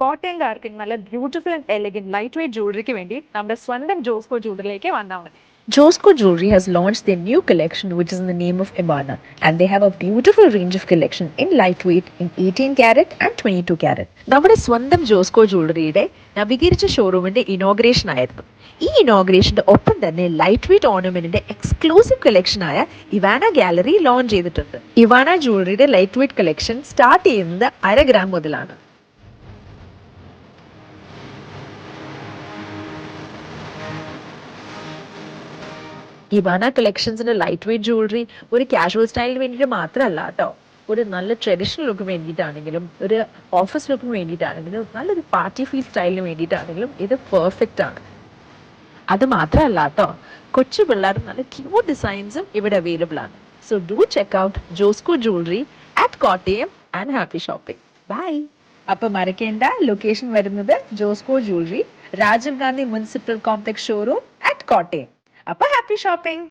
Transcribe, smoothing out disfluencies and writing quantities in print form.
കോട്ടയംകാർക്ക് നല്ല beautiful and elegant light weight ജ്വല്ലറിക്ക് വേണ്ടി നമ്മുടെ സ്വന്തം ജോസ്കോ ജ്വല്ലറിയിലേക്ക് വന്നാൽ മതി. Josco Jewelry has launched their new collection, which is in the name of Ibana, and they have a beautiful range of collection in lightweight, in 18 karat and 22 karat. നമ്മുടെ സ്വന്തം ജോസ്കോ ജ്വല്ലറിയുടെ നവീകരിച്ച ഷോറൂമിന്റെ inauguration ആയിരുന്നു. ഈ ഇനോഗ്രേഷന്റെ ഒപ്പം തന്നെ ലൈറ്റ് വെയ്റ്റ് ഓർണമെന്റിന്റെ exclusive കളക്ഷനായ ഇവാന ഗാലറി ലോഞ്ച് ചെയ്തിട്ടുണ്ട്. ഇവാന ജ്വല്ലറിയുടെ ലൈറ്റ് വെയ്റ്റ് കളക്ഷൻ സ്റ്റാർട്ട് ചെയ്യുന്നത് 1/2 ഗ്രാം മുതലാണ്. ഇവാന കളക്ഷൻസിന്റെ ലൈറ്റ് വെയ്റ്റ് ജ്വല്ലറി ഒരു കാഷ്വൽ സ്റ്റൈലിന് വേണ്ടിയിട്ട് മാത്രമല്ല കേട്ടോ, ഒരു നല്ല ട്രഡീഷണൽ ലുക്കിന് വേണ്ടിയിട്ടാണെങ്കിലും ഒരു ഓഫീസ് ലുക്കിന് വേണ്ടിയിട്ടാണെങ്കിലും നല്ലൊരു പാർട്ടി ഫീൽ സ്റ്റൈലിന് വേണ്ടിയിട്ടാണെങ്കിലും ഇത് പെർഫെക്റ്റ് ആണ്. അത് മാത്രമല്ല കേട്ടോ, കൊച്ചു പിള്ളേർ നല്ല ക്യൂട്ട് ഡിസൈൻസും ഇവിടെ അവൈലബിൾ ആണ്. So do check out Josco jewellery at Kottayam and happy shopping. Bye. അപ്പൊ മറക്കേണ്ട ലൊക്കേഷൻ വരുന്നത് Josco jewellery, Rajiv Gandhi municipal complex showroom at Kottayam. അപ്പൊ ഹാപ്പി ഷോപ്പിംഗ്.